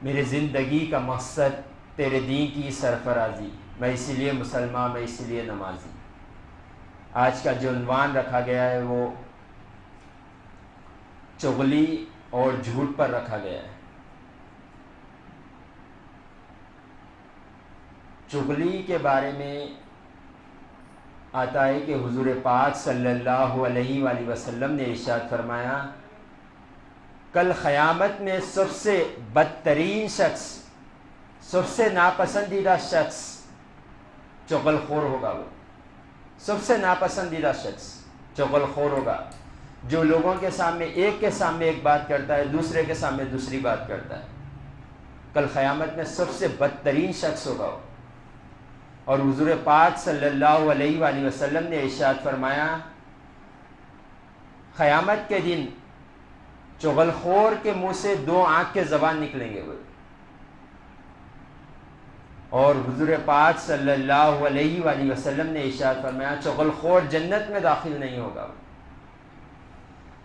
میری زندگی کا مقصد تیرے دین کی سرفرازی، میں اسی لیے مسلمان، میں اسی لیے نمازی۔ آج کا جو عنوان رکھا گیا ہے وہ چغلی اور جھوٹ پر رکھا گیا ہے۔ چغلی کے بارے میں آتا ہے کہ حضور پاک صلی اللہ علیہ وآلہ وسلم نے ارشاد فرمایا، کل قیامت میں سب سے بدترین شخص، سب سے ناپسندیدہ شخص چغل خور ہوگا۔ وہ سب سے ناپسندیدہ شخص چغل خور ہوگا، جو لوگوں کے سامنے ایک بات کرتا ہے، دوسرے کے سامنے دوسری بات کرتا ہے۔ کل قیامت میں سب سے بدترین شخص ہوگا وہ۔ اور حضور پاک صلی اللہ علیہ وآلہ وسلم نے ارشاد فرمایا، قیامت کے دن چغل خور کے منہ سے 2 آنکھ کے زبان نکلیں گے وہ۔ اور حضور پاک صلی اللہ علیہ وآلہ وسلم نے ارشاد فرمایا، چغل خور جنت میں داخل نہیں ہوگا۔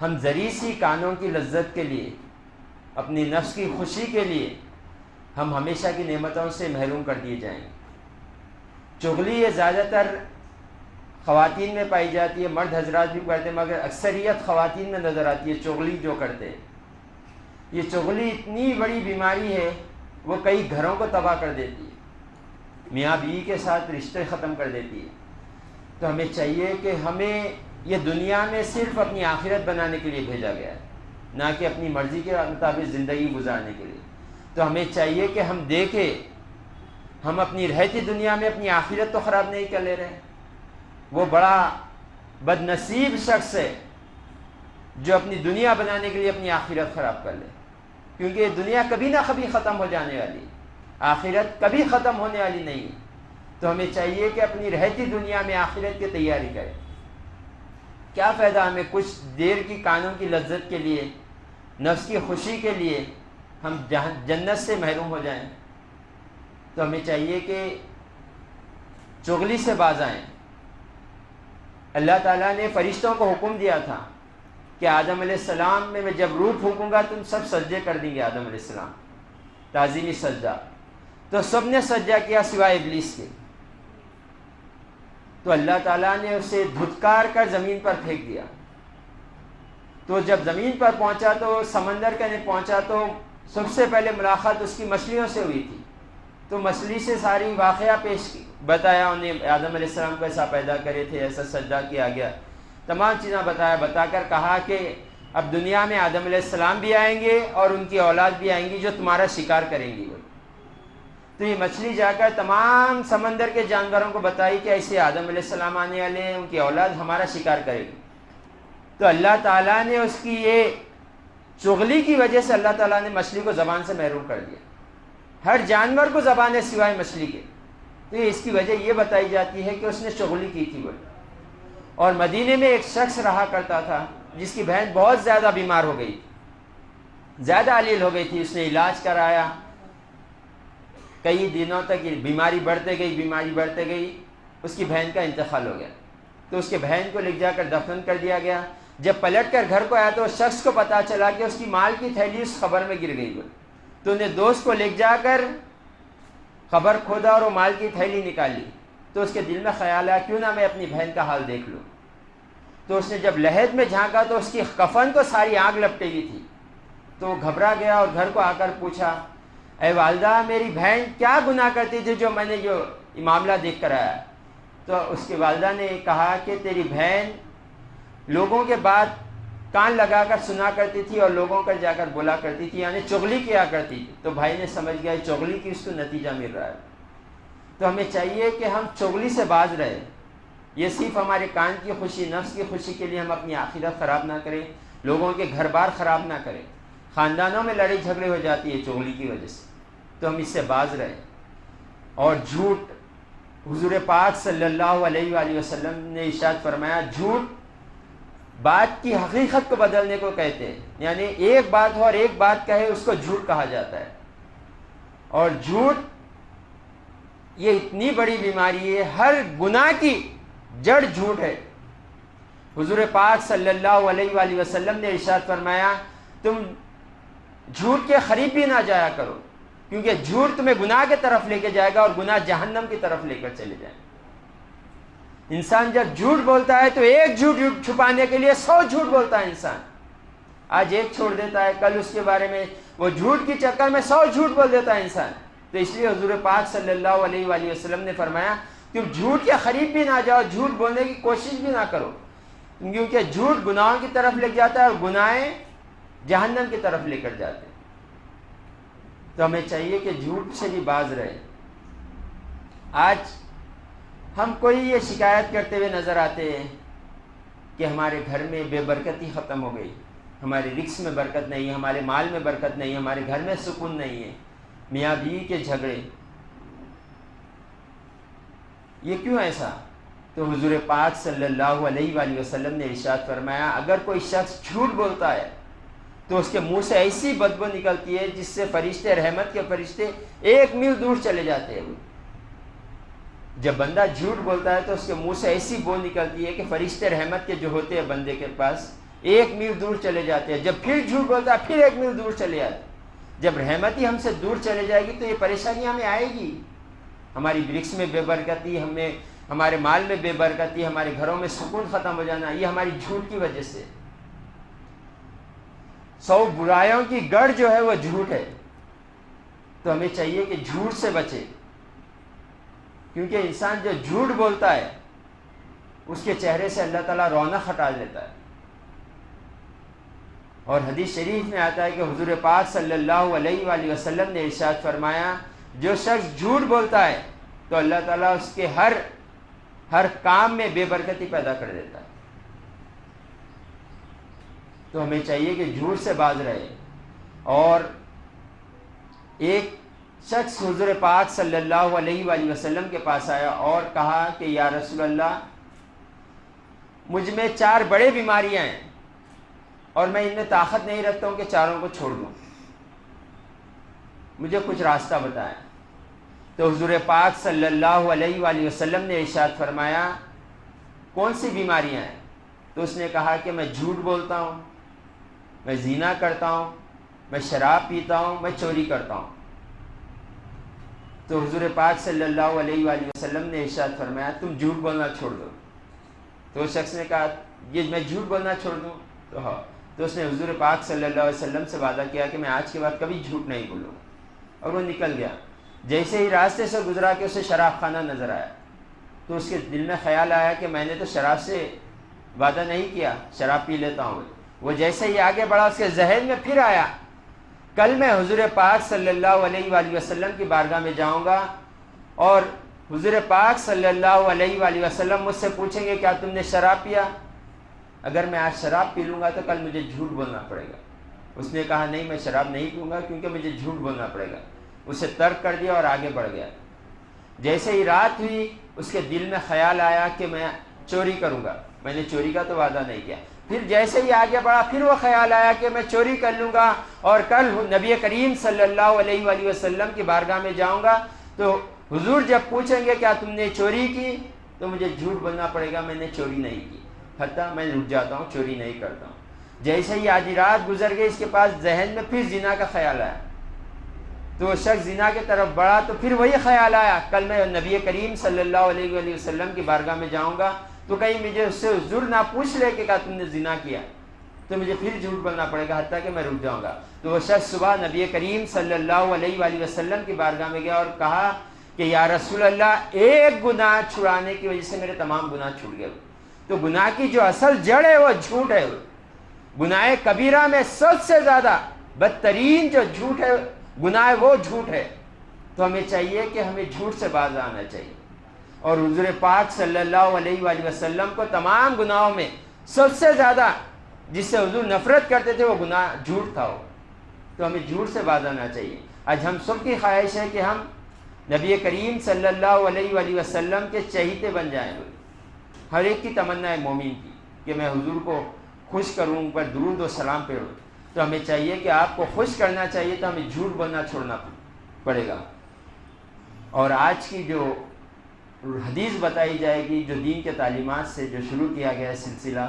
ہم ذری سی کانوں کی لذت کے لیے، اپنی نفس کی خوشی کے لیے ہم ہمیشہ کی نعمتوں سے محروم کر دیے جائیں گے۔ چغلی یہ زیادہ تر خواتین میں پائی جاتی ہے، مرد حضرات بھی کرتے ہیں، مگر اکثریت خواتین میں نظر آتی ہے چغلی جو کرتے ہیں۔ یہ چغلی اتنی بڑی بیماری ہے، وہ کئی گھروں کو تباہ کر دیتی ہے، میاں بیوی کے ساتھ رشتے ختم کر دیتی ہے۔ تو ہمیں چاہیے کہ ہمیں یہ دنیا میں صرف اپنی آخرت بنانے کے لیے بھیجا گیا ہے، نہ کہ اپنی مرضی کے مطابق زندگی گزارنے کے لیے۔ تو ہمیں چاہیے کہ ہم دیکھیں ہم اپنی رہتی دنیا میں اپنی آخرت تو خراب نہیں کر لے رہے۔ وہ بڑا بد نصیب شخص ہے جو اپنی دنیا بنانے کے لیے اپنی آخرت خراب کر لے، کیونکہ یہ دنیا کبھی نہ کبھی ختم ہو جانے والی، آخرت کبھی ختم ہونے والی نہیں۔ تو ہمیں چاہیے کہ اپنی رہتی دنیا میں آخرت کی تیاری کریں۔ کیا فائدہ ہمیں کچھ دیر کی کانوں کی لذت کے لیے، نفس کی خوشی کے لیے ہم جنت سے محروم ہو جائیں۔ تو ہمیں چاہیے کہ چغلی سے باز آئیں۔ اللہ تعالیٰ نے فرشتوں کو حکم دیا تھا کہ آدم علیہ السلام میں جب روح پھونکوں گا تم سب سجدے کر دیں گے، آدم علیہ السلام تعظیمی سجدہ۔ تو سب نے سجدہ کیا سوائے ابلیس کے۔ تو اللہ تعالیٰ نے اسے دھتکار کر زمین پر پھینک دیا۔ تو جب زمین پر پہنچا تو سمندر کے پہنچا تو سب سے پہلے ملاقات اس کی مچھلیوں سے ہوئی تھی۔ تو مچھلی سے ساری واقعہ پیش کی، بتایا انہیں آدم علیہ السلام کو ایسا پیدا کرے تھے، ایسا سجدہ کیا گیا، تمام چیزیں بتا کر کہا کہ اب دنیا میں آدم علیہ السلام بھی آئیں گے اور ان کی اولاد بھی آئیں گی جو تمہارا شکار کریں گی۔ تو یہ مچھلی جا کر تمام سمندر کے جانوروں کو بتائی کہ ایسے آدم علیہ السلام آنے والے ہیں، ان کی اولاد ہمارا شکار کرے گی۔ تو اللہ تعالیٰ نے اس کی یہ چغلی کی وجہ سے اللہ تعالیٰ نے مچھلی کو زبان سے محروم کر دیا۔ ہر جانور کو زبان ہے سوائے مچھلی کے۔ تو اس کی وجہ یہ بتائی جاتی ہے کہ اس نے چغلی کی تھی وہ۔ اور مدینے میں ایک شخص رہا کرتا تھا جس کی بہن بہت زیادہ بیمار ہو گئی، زیادہ علیل ہو گئی تھی۔ اس نے علاج کرایا، کئی دنوں تک یہ بیماری بڑھتے گئی، اس کی بہن کا انتقال ہو گیا۔ تو اس کے بہن کو لے جا کر دفن کر دیا گیا۔ جب پلٹ کر گھر کو آیا تو اس شخص کو پتا چلا کہ اس کی مال کی تھیلی اس قبر میں گر گئی۔ تو انہیں دوست کو لے جا کر قبر کھودا اور وہ مال کی تھیلی نکالی۔ تو اس کے دل میں خیال آیا کیوں نہ میں اپنی بہن کا حال دیکھ لوں۔ تو اس نے جب لحد میں جھانکا تو اس کی کفن کو ساری آگ لپٹی ہوئی تھی۔ تو وہ گھبرا گیا اور گھر کو آ کر پوچھا، اے والدہ میری بہن کیا گناہ کرتی تھی جو میں نے جو معاملہ دیکھ کر آیا؟ تو اس کی والدہ نے کہا کہ تیری بہن لوگوں کے بات کان لگا کر سنا کرتی تھی اور لوگوں کا جا کر بولا کرتی تھی، یعنی چغلی کیا کرتی تھی۔ تو بھائی نے سمجھ گیا چغلی کی اس کو نتیجہ مل رہا ہے۔ تو ہمیں چاہیے کہ ہم چغلی سے باز رہیں۔ یہ صرف ہمارے کان کی خوشی، نفس کی خوشی کے لیے ہم اپنی آخرت خراب نہ کریں، لوگوں کے گھر بار خراب نہ کریں۔ خاندانوں میں لڑائی جھگڑے ہو جاتی ہے چغلی کی وجہ سے، تو ہم اس سے باز رہیں۔ اور جھوٹ، حضور پاک صلی اللہ علیہ وآلہ وسلم نے ارشاد فرمایا، جھوٹ بات کی حقیقت کو بدلنے کو کہتے ہیں، یعنی ایک بات ہو اور ایک بات کہے اس کو جھوٹ کہا جاتا ہے۔ اور جھوٹ یہ اتنی بڑی بیماری ہے، ہر گناہ کی جڑ جھوٹ ہے۔ حضور پاک صلی اللہ علیہ وآلہ وسلم نے ارشاد فرمایا، تم جھوٹ کے قریب بھی نہ جایا کرو، کیونکہ جھوٹ تمہیں گناہ کی طرف لے کے جائے گا اور گناہ جہنم کی طرف لے کر چلے جائیں. انسان جب جھوٹ بولتا ہے تو ایک جھوٹ چھپانے کے لیے 100 جھوٹ بولتا ہے انسان. آج ایک چھوڑ دیتا ہے, کل اس کے بارے میں وہ جھوٹ کی چکر میں 100 جھوٹ بول دیتا ہے انسان. تو اس لیے حضور پاک صلی اللہ علیہ وآلہ وسلم نے فرمایا تم جھوٹ کے قریب بھی نہ جاؤ, جھوٹ بولنے کی کوشش بھی نہ کرو, کیونکہ جھوٹ گناہوں کی طرف لے جاتا ہے اور گناہیں جہنم کی طرف لے کر جاتے ہیں. تو ہمیں چاہیے کہ جھوٹ سے بھی باز رہے. آج ہم کوئی یہ شکایت کرتے ہوئے نظر آتے ہیں کہ ہمارے گھر میں بے برکتی ختم ہو گئی, ہمارے رزق میں برکت نہیں ہے, ہمارے مال میں برکت نہیں ہے, ہمارے گھر میں سکون نہیں ہے, میاں بیوی کے جھگڑے. یہ کیوں ایسا؟ تو حضور پاک صلی اللہ علیہ وآلہ وسلم نے ارشاد فرمایا اگر کوئی شخص جھوٹ بولتا ہے تو اس کے منہ سے ایسی بدبو نکلتی ہے جس سے فرشتے, رحمت کے فرشتے 1 میل دور چلے جاتے ہیں. جب بندہ جھوٹ بولتا ہے تو اس کے منہ سے ایسی بو نکلتی ہے کہ فرشتے رحمت کے جو ہوتے ہیں بندے کے پاس 1 میل دور چلے جاتے ہیں. جب پھر جھوٹ بولتا ہے پھر 1 میل دور چلے جاتے ہیں. جب رحمت ہی ہم سے دور چلے جائے گی تو یہ پریشانی ہمیں آئے گی. ہماری رزق میں بے برکتی, ہمارے مال میں بے برکتی, ہمارے گھروں میں سکون ختم ہو جانا, یہ ہماری جھوٹ کی وجہ سے. 100 برائیوں کی گڑھ جو ہے وہ جھوٹ ہے. تو ہمیں چاہیے کہ جھوٹ سے بچے, کیونکہ انسان جو جھوٹ بولتا ہے اس کے چہرے سے اللہ تعالیٰ رونق ہٹا دیتا ہے. اور حدیث شریف میں آتا ہے کہ حضور پاک صلی اللہ علیہ وآلہ وسلم نے ارشاد فرمایا جو شخص جھوٹ بولتا ہے تو اللہ تعالیٰ اس کے ہر کام میں بے برکتی پیدا کر دیتا ہے. تو ہمیں چاہیے کہ جھوٹ سے باز رہے. اور ایک شخص حضور پاک صلی اللہ علیہ وآلہ وسلم کے پاس آیا اور کہا کہ یا رسول اللہ مجھ میں 4 بڑے بیماریاں ہیں اور میں ان میں طاقت نہیں رکھتا ہوں کہ چاروں کو چھوڑ دوں, مجھے کچھ راستہ بتائیں. تو حضور پاک صلی اللہ علیہ وآلہ وسلم نے ارشاد فرمایا کون سی بیماریاں ہیں؟ تو اس نے کہا کہ میں جھوٹ بولتا ہوں, میں زنا کرتا ہوں, میں شراب پیتا ہوں, میں چوری کرتا ہوں. تو حضور پاک صلی اللہ علیہ وآلہ وسلم نے ارشاد فرمایا تم جھوٹ بولنا چھوڑ دو. تو اس شخص نے کہا یہ میں جھوٹ بولنا چھوڑ دوں؟ تو ہاں. تو اس نے حضور پاک صلی اللہ علیہ وسلم سے وعدہ کیا کہ میں آج کے بعد کبھی جھوٹ نہیں بولوں, اور وہ نکل گیا. جیسے ہی راستے سے گزرا کہ اسے شراب خانہ نظر آیا تو اس کے دل میں خیال آیا کہ میں نے تو شراب سے وعدہ نہیں کیا, شراب پی لیتا ہوں. وہ جیسے ہی آگے بڑھا اس کے ذہن میں پھر آیا کل میں حضور پاک صلی اللہ علیہ وآلہ وسلم کی بارگاہ میں جاؤں گا اور حضور پاک صلی اللہ علیہ وآلہ وسلم مجھ سے پوچھیں گے کیا تم نے شراب پیا؟ اگر میں آج شراب پی لوں گا تو کل مجھے جھوٹ بولنا پڑے گا. اس نے کہا نہیں میں شراب نہیں پیوں گا کیونکہ مجھے جھوٹ بولنا پڑے گا. اسے ترک کر دیا اور آگے بڑھ گیا. جیسے ہی رات ہوئی اس کے دل میں خیال آیا کہ میں چوری کروں گا, میں نے چوری کا تو وعدہ نہیں کیا. پھر جیسے ہی آگے بڑھا پھر وہ خیال آیا کہ میں چوری کر لوں گا اور کل نبی کریم صلی اللہ علیہ وآلہ وسلم کی بارگاہ میں جاؤں گا تو حضور جب پوچھیں گے کیا تم نے چوری کی تو مجھے جھوٹ بولنا پڑے گا میں نے چوری نہیں کی, حتیٰ میں رک جاتا ہوں, چوری نہیں کرتا ہوں. جیسے ہی آدھی رات گزر گئی اس کے پاس ذہن میں پھر زنا کا خیال آیا تو وہ شخص زنا کی طرف بڑھا تو پھر وہی خیال آیا کل میں نبی کریم صلی اللہ علیہ وآلہ وسلم کی بارگاہ میں جاؤں گا تو کہیں مجھے اس سے حضور نہ پوچھ لے کہ کیا تم نے زنا کیا تو مجھے پھر جھوٹ بولنا پڑے گا حتیٰ کہ میں رک جاؤں گا. تو وہ شخص صبح نبی کریم صلی اللہ علیہ وآلہ وسلم کی بارگاہ میں گیا اور کہا کہ یا رسول اللہ ایک گناہ چھڑانے کی وجہ سے میرے تمام گناہ چھوٹ گئے. تو گناہ کی جو اصل جڑ ہے وہ جھوٹ ہے. گناہ کبیرہ میں سب سے زیادہ بدترین جو جھوٹ ہے گناہ وہ جھوٹ ہے. تو ہمیں چاہیے کہ ہمیں جھوٹ سے باز آنا چاہیے. اور حضور پاک صلی اللہ علیہ وآلہ وسلم کو تمام گناہوں میں سب سے زیادہ جس سے حضور نفرت کرتے تھے وہ گناہ جھوٹ تھا. تو ہمیں جھوٹ سے باز آنا چاہیے. آج ہم سب کی خواہش ہے کہ ہم نبی کریم صلی اللہ علیہ وآلہ وسلم کے چہیتے بن جائیں. ہر ایک کی تمنا ہے مومن کی کہ میں حضور کو خوش کروں, ان پر درود و سلام پڑھوں. تو ہمیں چاہیے کہ آپ کو خوش کرنا چاہیے تو ہمیں جھوٹ بولنا چھوڑنا پڑے گا. اور آج کی جو حدیث بتائی جائے گی جو دین کے تعلیمات سے جو شروع کیا گیا ہے سلسلہ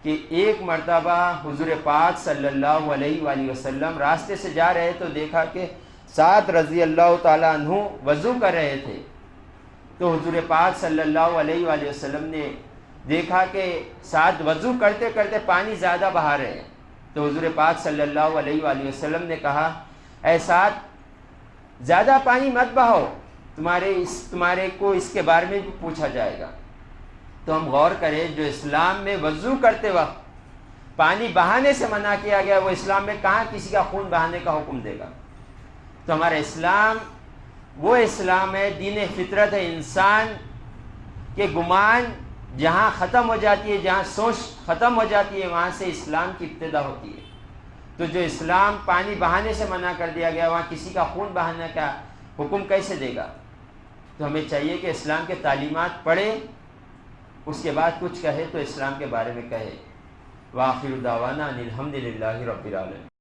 کہ ایک مرتبہ حضور پاک صلی اللہ علیہ وآلہ وسلم راستے سے جا رہے تو دیکھا کہ سعد رضی اللہ تعالیٰ عنہ وضو کر رہے تھے تو حضور پاک صلی اللہ علیہ وآلہ وسلم نے دیکھا کہ سعد وضو کرتے کرتے پانی زیادہ بہا رہے ہیں، تو حضور پاک صلی اللہ علیہ وآلہ وسلم نے کہا اے سعد زیادہ پانی مت بہاؤ، تمہارے کو اس کے بارے میں بھی پوچھا جائے گا۔ تو ہم غور کریں، جو اسلام میں وضو کرتے وقت پانی بہانے سے منع کیا گیا، وہ اسلام میں کہاں کسی کا خون بہانے کا حکم دے گا؟ تو ہمارا اسلام وہ اسلام ہے، دین فطرت ہے، انسان کے گمان جہاں ختم ہو جاتی ہے، جہاں سوچ ختم ہو جاتی ہے، وہاں سے اسلام کی ابتدا ہوتی ہے۔ تو جو اسلام پانی بہانے سے منع کر دیا گیا، وہاں کسی کا خون بہانے کا حکم کیسے دے گا؟ تو ہمیں چاہیے کہ اسلام کے تعلیمات پڑھے، اس کے بعد کچھ کہے تو اسلام کے بارے میں کہے۔ وآخر دعوانا ان الحمد للہ رب العالمین۔